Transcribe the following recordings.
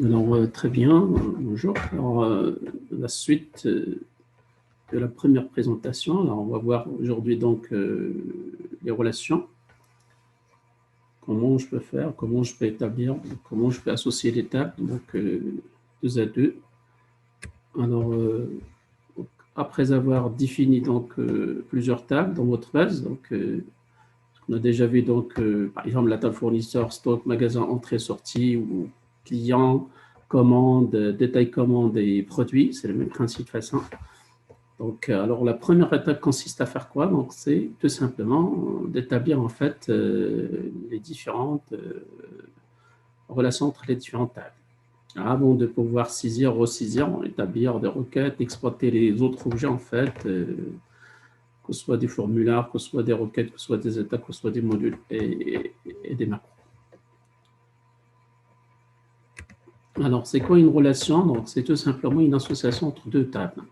Alors, très bien, bonjour. Alors, la suite de la première présentation. Alors, on va voir aujourd'hui donc les relations. Comment je peux faire, comment je peux établir, comment je peux associer les tables, donc 2 à 2. Alors, après avoir défini donc plusieurs tables dans votre base, donc on a déjà vu donc par exemple la table fournisseur, stock, magasin, entrée, sortie ou client, commande, détail commande et produits, c'est le même principe facile. Donc, alors la première étape consiste à faire quoi? Donc, c'est tout simplement d'établir en fait les différentes relations entre les différentes tables. Avant de pouvoir saisir, ressaisir, établir des requêtes, exploiter les autres objets en fait, que ce soit des formulaires, que ce soit des requêtes, que ce soit des états, que ce soit des modules et des macros. Alors, c'est quoi une relation? Donc, c'est tout simplement une association entre deux tables.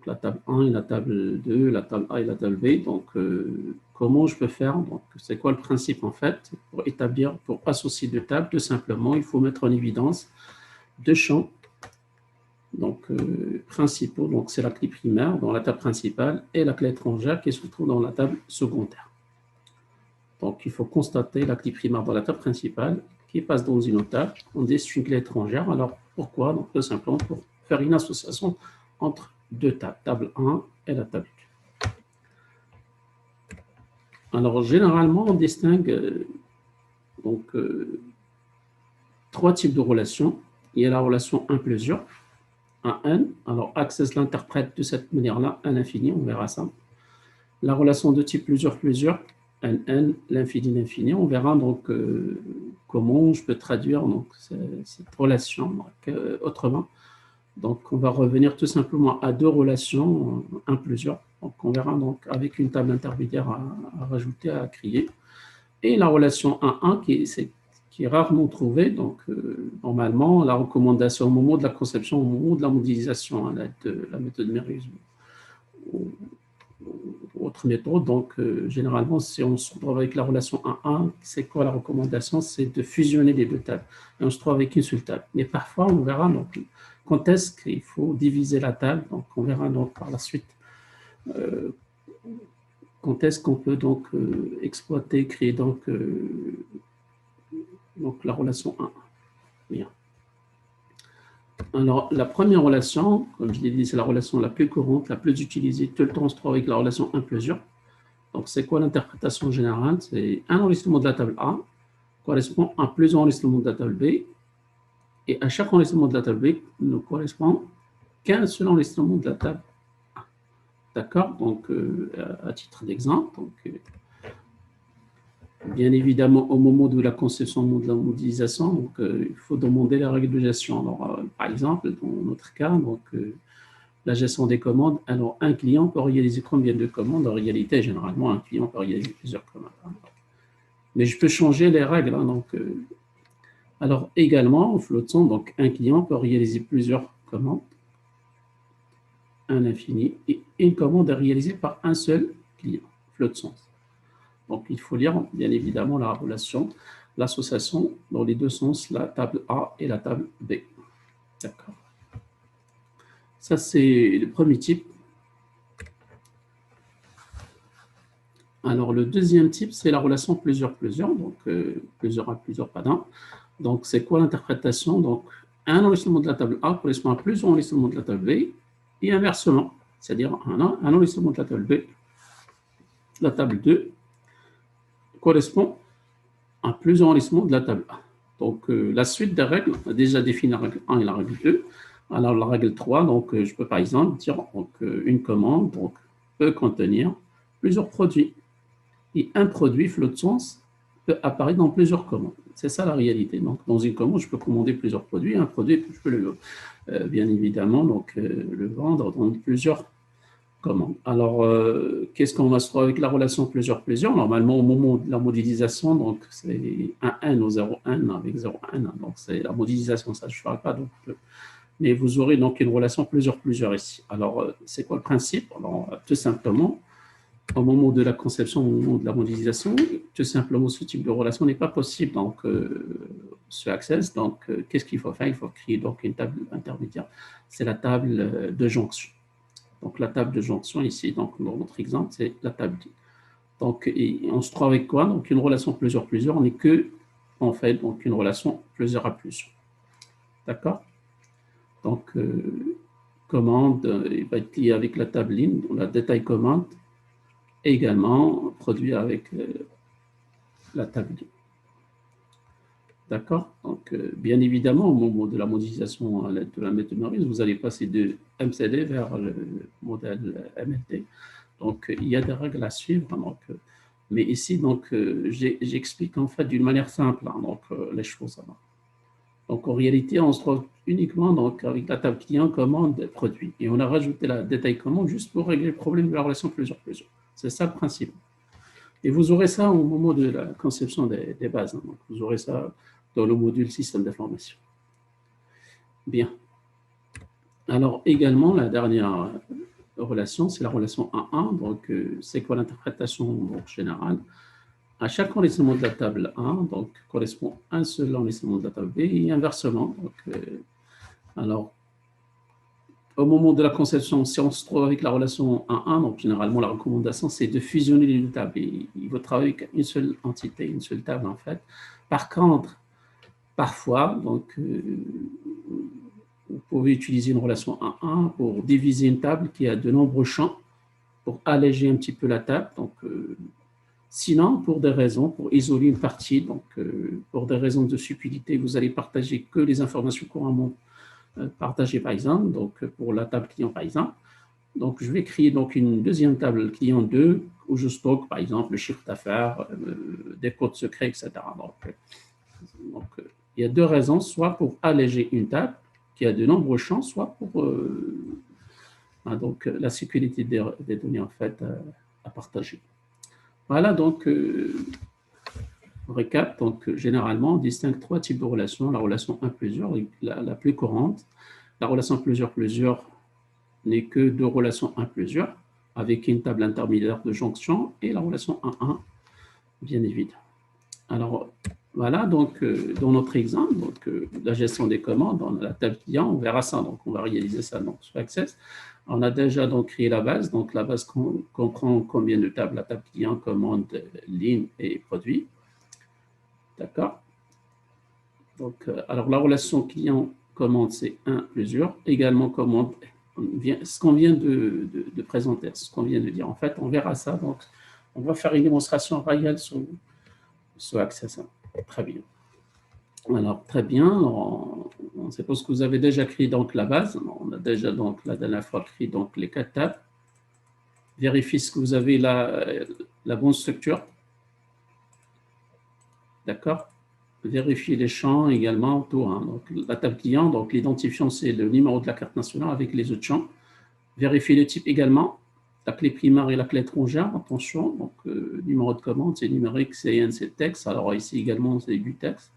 La table 1 et la table 2, la table A et la table B. Donc, comment je peux faire? Donc, c'est quoi le principe en fait? Pour établir, pour associer deux tables, tout simplement, il faut mettre en évidence deux champs donc, principaux. Donc, c'est la clé primaire dans la table principale et la clé étrangère qui se trouve dans la table secondaire. Donc, il faut constater la clé primaire dans la table principale qui passe dans une autre table. On dit c'est une clé étrangère. Alors, pourquoi? Donc, tout simplement pour faire une association entre deux tables, table 1 et la table 2. Alors, généralement, on distingue donc, trois types de relations. Il y a la relation 1 plusieurs, un n. Alors, Access l'interprète de cette manière-là, à l'infini, on verra ça. La relation de type plusieurs, n, l'infini, l'infini. On verra donc comment je peux traduire donc, cette relation donc, autrement. Donc, on va revenir tout simplement à deux relations, un plusieurs. Donc, on verra donc avec une table intermédiaire à rajouter, à créer. Et la relation 1-1 qui est rarement trouvée. Donc, normalement, la recommandation au moment de la conception, au moment de la modélisation à l'aide de la méthode Merrius ou autre méthode. Donc, généralement, si on se retrouve avec la relation 1-1, c'est quoi la recommandation? C'est de fusionner les deux tables. Et on se trouve avec une seule table. Mais parfois, on verra donc, quand est-ce qu'il faut diviser la table. Donc, on verra donc par la suite quand est-ce qu'on peut donc exploiter, créer donc la relation 1. Bien. Alors, la première relation, comme je l'ai dit, c'est la relation la plus courante, la plus utilisée. Tout le temps, on se trouve avec la relation 1 plusieurs. Donc, c'est quoi l'interprétation générale? C'est un enregistrement de la table A correspond à plusieurs enregistrements de la table B. Et à chaque enregistrement de la table B ne correspond qu'un seul enregistrement de la table A. D'accord? Donc, à titre d'exemple, bien évidemment, au moment de la conception de la modélisation, donc, il faut demander la règle de gestion. Alors, par exemple, dans notre cas, donc, la gestion des commandes, alors un client peut réaliser combien de commandes? En réalité, généralement, un client peut réaliser plusieurs commandes. Mais je peux changer les règles. Hein, donc, alors, également, en flottant, donc, un client peut réaliser plusieurs commandes, un infini, et une commande est réalisée par un seul client, flottant. Donc, il faut lire, bien évidemment, la relation, l'association dans les deux sens, la table A et la table B. D'accord. Ça, c'est le premier type. Alors, le deuxième type, c'est la relation plusieurs, donc plusieurs à plusieurs, pardon. Donc, c'est quoi l'interprétation? Donc, un enregistrement de la table A correspond à plusieurs enregistrements de la table B, et inversement, c'est-à-dire un enregistrement de la table B, la table 2, correspond à plusieurs enregistrements de la table A. Donc, la suite des règles, on a déjà défini la règle 1 et la règle 2. Alors, la règle 3, donc, je peux par exemple dire donc, une commande donc, peut contenir plusieurs produits. Et un produit flottant peut apparaître dans plusieurs commandes. C'est ça la réalité. Donc, dans une commande, je peux commander plusieurs produits. Un produit, je peux bien évidemment donc, le vendre dans plusieurs commandes. Alors, qu'est-ce qu'on va se trouver avec la relation plusieurs? Normalement, au moment de la modélisation, donc c'est un n ou 0 n avec 0 n. Donc, c'est la modélisation, ça, je ne parle pas. Donc, mais vous aurez donc une relation plusieurs ici. Alors, c'est quoi le principe? Alors, tout simplement, au moment de la conception, au moment de la modélisation, tout simplement, ce type de relation n'est pas possible. Donc, ce Access. Donc, qu'est-ce qu'il faut faire? Il faut créer donc une table intermédiaire. C'est la table de jonction. Donc, la table de jonction ici, donc dans notre exemple, c'est la table. Donc, on se trouve avec quoi? Donc, une relation plusieurs. On n'est que, en fait, donc une relation plusieurs à plusieurs. D'accord? Donc, commande, il va être lié avec la table ligne, la détail commande, et également produit avec la table ligne. D'accord? Donc, bien évidemment, au moment de la modélisation à l'aide de la méthode Norris, vous allez passer de MCD vers le modèle MLT. Donc, il y a des règles à suivre. Donc, mais ici, donc, j'explique en fait d'une manière simple donc, les choses. Donc, en réalité, on se trouve uniquement donc, avec la table client, commande, produit. Et on a rajouté la détail commande juste pour régler le problème de la relation plusieurs. C'est ça le principe. Et vous aurez ça au moment de la conception des bases. Donc, vous aurez ça dans le module système d'information. Bien. Alors, également, la dernière relation, c'est la relation 1-1. Donc, c'est quoi l'interprétation générale? À chaque enregistrement de la table 1, donc, correspond un seul enregistrement de la table B et inversement. Donc, alors, au moment de la conception, si on se trouve avec la relation 1-1, donc généralement, la recommandation, c'est de fusionner les deux tables. Et il faut travailler avec une seule entité, une seule table, en fait. Par contre, parfois, donc, vous pouvez utiliser une relation 1-1 pour diviser une table qui a de nombreux champs, pour alléger un petit peu la table. Donc, sinon, pour des raisons, pour isoler une partie, donc pour des raisons de subtilité, vous allez partager que les informations couramment partagées, par exemple, donc pour la table client, par exemple. Donc, je vais créer donc une deuxième table client 2 où je stocke, par exemple, le chiffre d'affaires, des codes secrets, etc. Donc, il y a deux raisons, soit pour alléger une table qui a de nombreux champs, soit pour donc, la sécurité des données, en fait, à partager. Voilà, donc, récap. Donc, généralement, on distingue trois types de relations. La relation 1 plusieurs, la plus courante. La relation plusieurs n'est que deux relations 1 plusieurs, avec une table intermédiaire de jonction, et la relation 1-1, bien évidemment. Alors, voilà, donc, dans notre exemple, donc, la gestion des commandes, on a la table client, on verra ça, donc on va réaliser ça donc, sur Access. On a déjà donc créé la base, donc la base comprend combien de tables? La table client, commande, ligne et produit. D'accord? Donc, alors la relation client-commande, c'est 1 plusieurs, également commande, ce qu'on vient de présenter, ce qu'on vient de dire. En fait, on verra ça, donc on va faire une démonstration réelle sur Access. Très bien. Alors, très bien, on suppose que vous avez déjà créé donc la base. On a déjà donc la dernière fois créé donc les 4 tables. Vérifiez ce que vous avez la bonne structure. D'accord? Vérifiez les champs également autour. Donc, la table client, donc l'identifiant, c'est le numéro de la carte nationale avec les autres champs. Vérifiez le type également. La clé primaire et la clé étrangère, attention. Donc, numéro de commande, c'est numérique, CN, c'est texte. Alors, ici également, c'est du texte.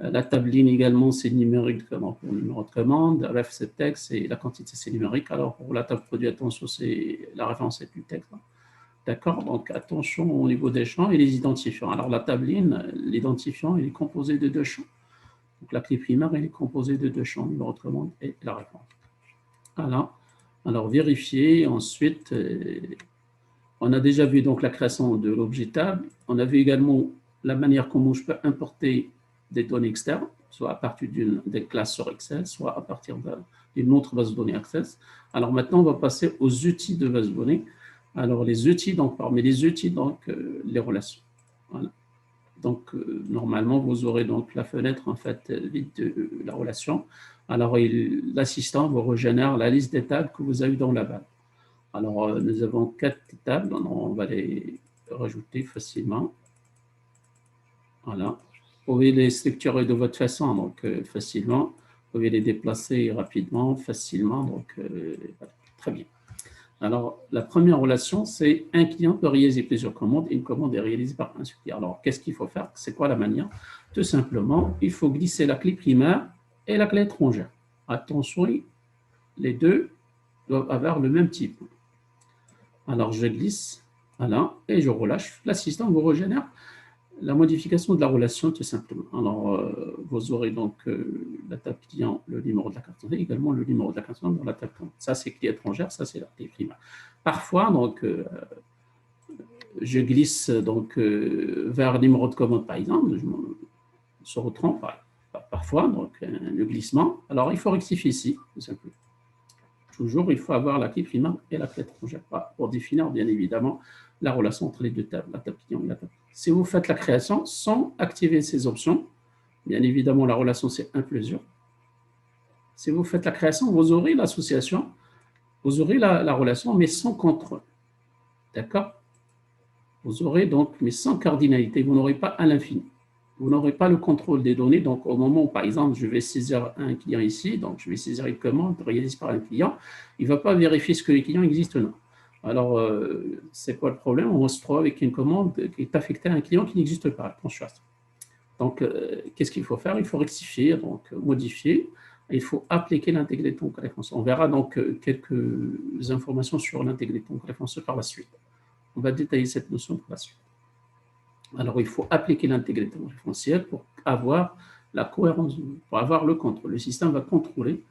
La table ligne également, c'est numérique pour le numéro de commande. Ref, c'est texte et la quantité, c'est numérique. Alors, pour la table produit, attention, c'est la référence, c'est du texte. D'accord? Donc, attention au niveau des champs et les identifiants. Alors, la table ligne, l'identifiant, il est composé de deux champs. Donc, la clé primaire, elle est composée de deux champs, numéro de commande et la référence. Voilà. Alors, vérifier. Ensuite, on a déjà vu donc la création de l'objet table. On a vu également la manière comment je peux importer des données externes, soit à partir des classes sur Excel, soit à partir d'une autre base de données Access. Alors maintenant, on va passer aux outils de base de données. Alors les outils, donc parmi les outils, donc les relations. Voilà. Donc normalement, vous aurez donc la fenêtre en fait vide de la relation. Alors l'assistant vous régénère la liste des tables que vous avez dans la base. Alors nous avons 4 tables, on va les rajouter facilement. Voilà. Vous pouvez les structurer de votre façon, donc facilement. Vous pouvez les déplacer rapidement, facilement. Donc, voilà. Très bien. Alors, la première relation, c'est un client peut réaliser plusieurs commandes et une commande est réalisée par un seul client. Alors, qu'est-ce qu'il faut faire? C'est quoi la manière? Tout simplement, il faut glisser la clé primaire et la clé étrangère. Attention, les deux doivent avoir le même type. Alors, je glisse, voilà, et je relâche. L'assistant vous régénère la modification de la relation, tout simplement. Alors, vous aurez donc la table client, le numéro de la carte, et également le numéro de la carte dans la table client. Ça, c'est clé étrangère, ça, c'est la clé primaire. Parfois, donc, je glisse donc, vers le numéro de commande, par exemple, je se retrompe parfois, donc le glissement. Alors, il faut rectifier ici, tout simplement. Toujours, il faut avoir la clé primaire et la clé étrangère pour définir, bien évidemment, la relation entre les deux tables, la table client et la table. Si vous faites la création sans activer ces options, bien évidemment, la relation, c'est 1 plus 0. Si vous faites la création, vous aurez l'association, vous aurez la relation, mais sans contrôle. D'accord? Vous aurez donc, mais sans cardinalité, vous n'aurez pas à l'infini. Vous n'aurez pas le contrôle des données. Donc, au moment où, par exemple, je vais saisir un client ici, donc je vais saisir une commande réalisée par un client, il ne va pas vérifier ce que les clients existent ou non. Alors, c'est quoi le problème? On se trouve avec une commande qui est affectée à un client qui n'existe pas. Attention à ça. Donc, qu'est-ce qu'il faut faire? Il faut rectifier, donc modifier. Il faut appliquer l'intégrité de ton référenceur. On verra donc quelques informations sur l'intégrité de ton référenceur par la suite. On va détailler cette notion par la suite. Alors, il faut appliquer l'intégrité référentielle pour avoir la cohérence, pour avoir le contrôle. Le système va contrôler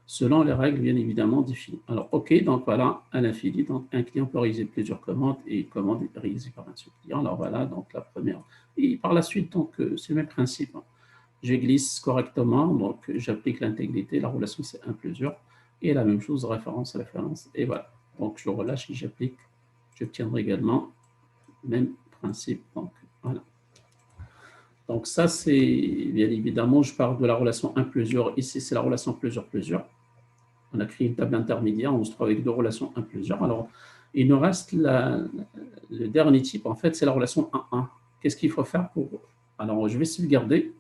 selon les règles, bien évidemment, définies. Alors, OK, donc voilà, à l'infini, donc un client peut réaliser plusieurs commandes et une commande est réalisée par un seul client. Alors, voilà, donc la première. Et par la suite, donc, c'est le même principe. Je glisse correctement, donc j'applique l'intégrité, la relation, c'est 1 plus 0. Et la même chose, référence à référence, et voilà. Donc, je relâche et j'applique. J'obtiendrai également le même principe. Donc, voilà. Donc, ça, c'est bien évidemment, je parle de la relation 1 plus 0. Ici, c'est la relation plusieurs. On a créé une table intermédiaire, on se trouve avec deux relations 1 plus 0. Alors, il nous reste le dernier type, en fait, c'est la relation 1-1. Qu'est-ce qu'il faut faire pour. Alors, je vais sauvegarder.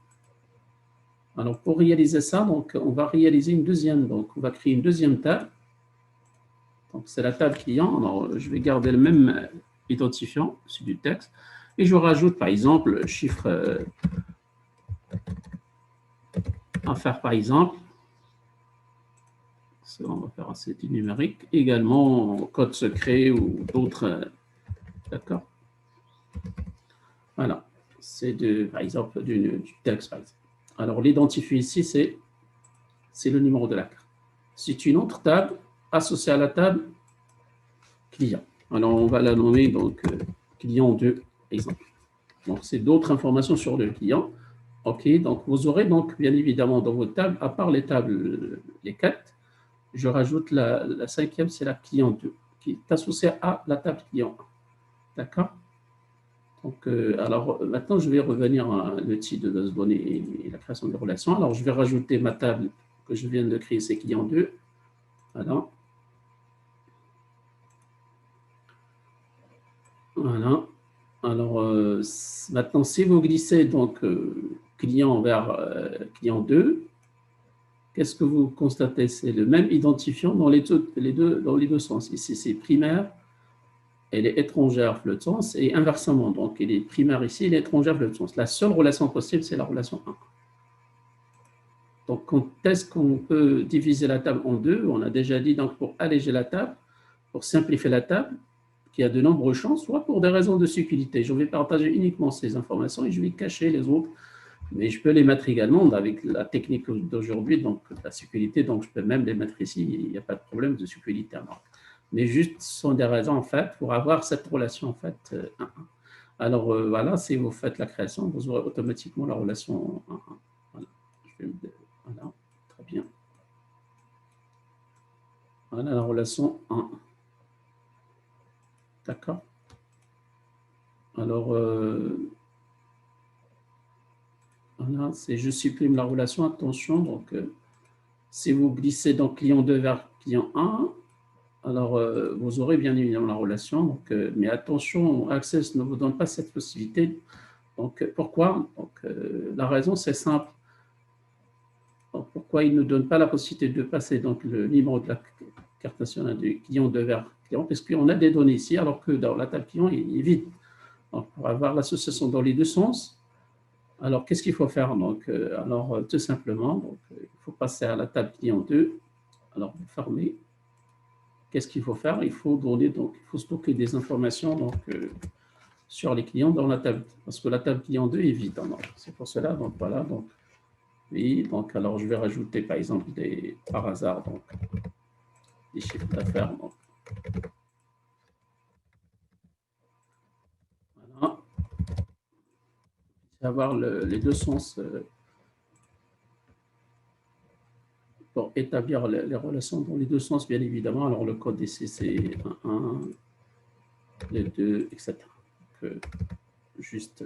Alors, pour réaliser ça, donc, on va réaliser une deuxième. Donc, on va créer une deuxième table. Donc, c'est la table client. Alors, je vais garder le même identifiant, celui du texte. Et je rajoute, par exemple, le chiffre à faire, par exemple. On va faire un du numérique. Également, code secret ou d'autres. D'accord. Voilà. C'est, par exemple, du texte, par exemple. Alors, l'identifiant ici, c'est le numéro de la carte. C'est une autre table associée à la table client. Alors, on va la nommer donc client 2, par exemple. Donc, c'est d'autres informations sur le client. OK, donc vous aurez donc bien évidemment dans votre table, à part les tables, les 4, je rajoute la cinquième, c'est la client 2, qui est associée à la table client 1. D'accord? Donc, alors maintenant, je vais revenir à l'outil de base de données et la création de relations. Alors, je vais rajouter ma table que je viens de créer, c'est client 2. Voilà. Voilà. Alors, maintenant, si vous glissez donc client vers client 2, qu'est-ce que vous constatez? C'est le même identifiant dans les deux sens. Ici, c'est primaire, elle est étrangère flottante, et inversement. Donc, elle est primaire ici, elle est étrangère flottante. La seule relation possible, c'est la relation 1. Donc, quand est-ce qu'on peut diviser la table en deux? On a déjà dit, donc, pour alléger la table, pour simplifier la table, qu'il y a de nombreux champs, soit pour des raisons de sécurité. Je vais partager uniquement ces informations et je vais cacher les autres. Mais je peux les mettre également avec la technique d'aujourd'hui, donc la sécurité, donc je peux même les mettre ici, il n'y a pas de problème de sécurité. Mais juste, ce sont des raisons, en fait, pour avoir cette relation, en fait, 1-1. Alors, voilà, si vous faites la création, vous aurez automatiquement la relation 1-1. Voilà. Voilà, très bien. Voilà la relation 1. D'accord. Alors, voilà, c'est je supprime la relation, attention, donc si vous glissez dans client 2 vers client 1, alors vous aurez bien évidemment la relation, donc, mais attention, Access ne vous donne pas cette possibilité. Donc, pourquoi? Donc, la raison, c'est simple. Donc, pourquoi il ne donne pas la possibilité de passer donc, le numéro de la carte nationale du client 2 vers client? Parce qu'on a des données ici, alors que dans la table client, il est vide. Donc, pour avoir l'association dans les deux sens, alors qu'est-ce qu'il faut faire? Donc, alors, tout simplement, donc, il faut passer à la table client 2. Alors, vous fermez. Qu'est-ce qu'il faut faire? Il faut donner, donc, il faut stocker des informations donc, sur les clients dans la table, parce que la table client 2 est vide. C'est pour cela, donc voilà, donc oui, donc alors je vais rajouter par exemple par hasard, donc des chiffres d'affaires. Voilà. Avoir les deux sens pour établir les relations dans les deux sens, bien évidemment. Alors le code ici, c'est 1, les 2, etc. Donc, juste.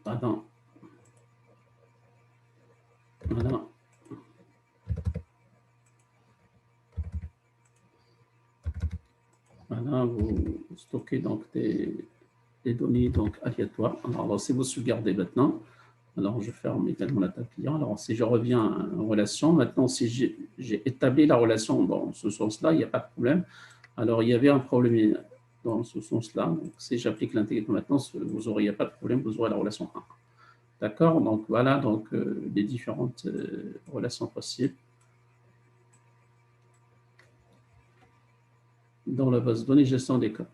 Pardon. Voilà. Voilà, vous stockez donc des données donc, aléatoires. Alors, si vous sauvegardez maintenant, alors je ferme également la table client. Alors, si je reviens en relation, maintenant, si j'ai établi la relation dans ce sens-là, il n'y a pas de problème. Alors, il y avait un problème dans ce sens-là. Donc, si j'applique l'intégrité maintenant, vous n'aurez pas de problème, vous aurez la relation 1. D'accord? Donc, voilà donc, les différentes relations possibles dans la base de données gestion des cas.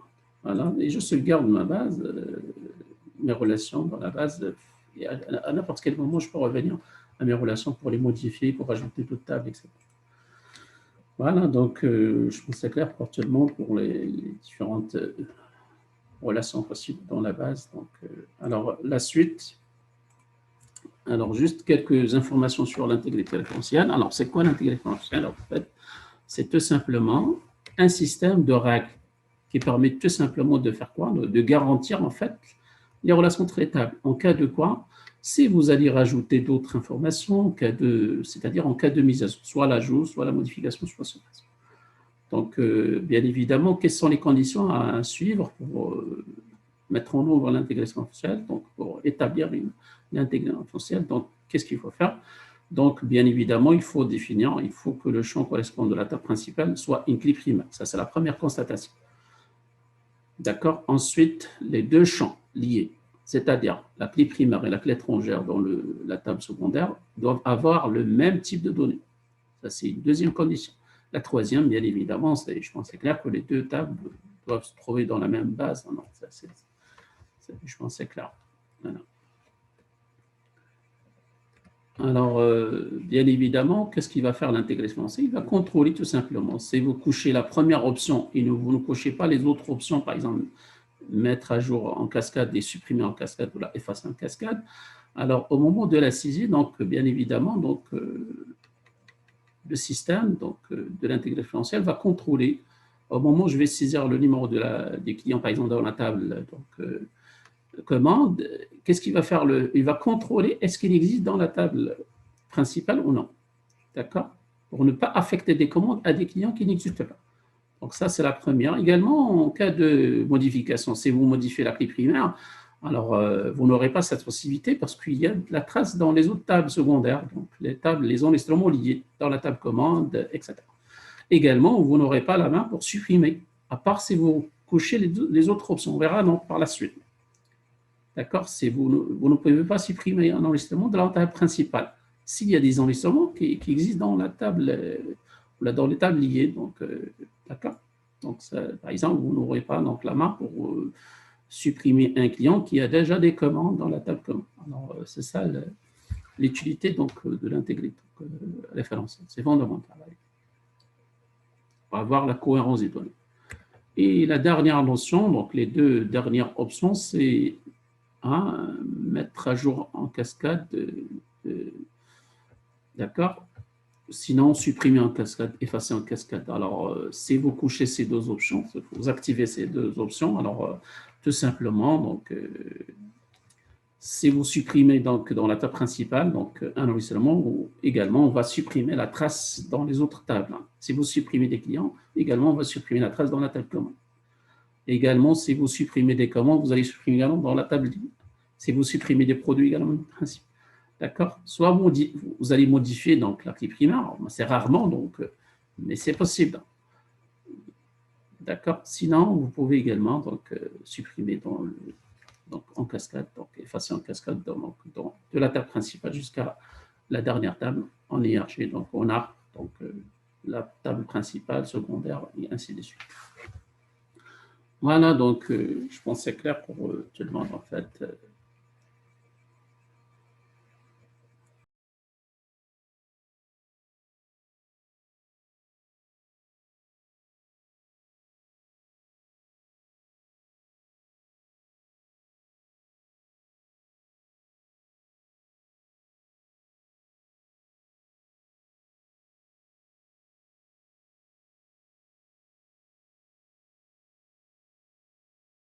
Voilà, et je sauvegarde ma base, mes relations dans la base. Et à n'importe quel moment, je peux revenir à mes relations pour les modifier, pour ajouter d'autres tables, etc. Voilà, donc je pense que c'est clair pour tout le monde pour les différentes relations possibles dans la base. Donc, alors, la suite. Alors, juste quelques informations sur l'intégrité référentielle. Alors, c'est quoi l'intégrité référentielle? En fait, c'est tout simplement un système de règles qui permet tout simplement de faire quoi? De garantir en fait les relations traitables. En cas de quoi? Si vous allez rajouter d'autres informations, c'est-à-dire en cas de mise à jour, soit l'ajout, soit la modification, soit ce passe. Donc, bien évidemment, quelles sont les conditions à suivre pour mettre en œuvre l'intégration foncière, donc pour établir l'intégration foncière. Donc, qu'est-ce qu'il faut faire? Donc, bien évidemment, il faut définir, il faut que le champ correspondant à la table principale soit une clé primaire. Ça, c'est la première constatation. D'accord? Ensuite, les deux champs liés, c'est-à-dire la clé primaire et la clé étrangère dans la table secondaire, doivent avoir le même type de données. Ça, c'est une deuxième condition. La troisième, bien évidemment, je pense que c'est clair que les deux tables doivent se trouver dans la même base. Non, ça, je pense que c'est clair. Voilà. Alors, bien évidemment, qu'est-ce qu'il va faire l'intégration? Il va contrôler tout simplement. Si vous couchez la première option et vous ne couchez pas les autres options, par exemple, mettre à jour en cascade et supprimer en cascade ou la effacer en cascade, alors au moment de la saisie, donc, bien évidemment, donc, le système donc, de l'intégrité référentielle va contrôler, au moment où je vais saisir le numéro du client, par exemple, dans la table donc, commande, qu'est-ce qu'il va faire? Il va contrôler est-ce qu'il existe dans la table principale ou non. D'accord? Pour ne pas affecter des commandes à des clients qui n'existent pas. Donc ça, c'est la première. Également, en cas de modification, si vous modifiez la clé primaire, alors vous n'aurez pas cette possibilité parce qu'il y a de la trace dans les autres tables secondaires, donc les enregistrements liés dans la table commande, etc. Également, vous n'aurez pas la main pour supprimer, à part si vous couchez les autres options. On verra donc par la suite. D'accord? Vous ne pouvez pas supprimer un enregistrement de la table principale. S'il y a des enregistrements qui existent dans la table, dans les tables liées, donc, d'accord? Donc, par exemple, vous n'aurez pas donc, la main pour supprimer un client qui a déjà des commandes dans la table commande. Alors, c'est ça l'utilité de l'intégrité référentielle. C'est fondamental. Pour avoir la cohérence des données. Et la dernière notion, donc les deux dernières options, c'est mettre à jour en cascade, d'accord? Sinon, supprimer en cascade, effacer en cascade. Alors, si vous couchez ces deux options, vous activez ces deux options, alors tout simplement, donc, si vous supprimez donc, dans la table principale, donc un enregistrement, ou également, on va supprimer la trace dans les autres tables. Si vous supprimez des clients, également, on va supprimer la trace dans la table commande. Également, si vous supprimez des commandes, vous allez supprimer également dans la table ligne. Si vous supprimez des produits également, principe. D'accord? Soit vous allez modifier donc, la clé primaire, c'est rarement, donc, mais c'est possible. D'accord? Sinon, vous pouvez également donc, supprimer donc, en cascade, donc effacer en cascade de la table principale jusqu'à la dernière table en hiérarchie. Donc, on a donc, la table principale, secondaire, et ainsi de suite. Voilà, donc je pense que c'est clair pour tout le monde en fait.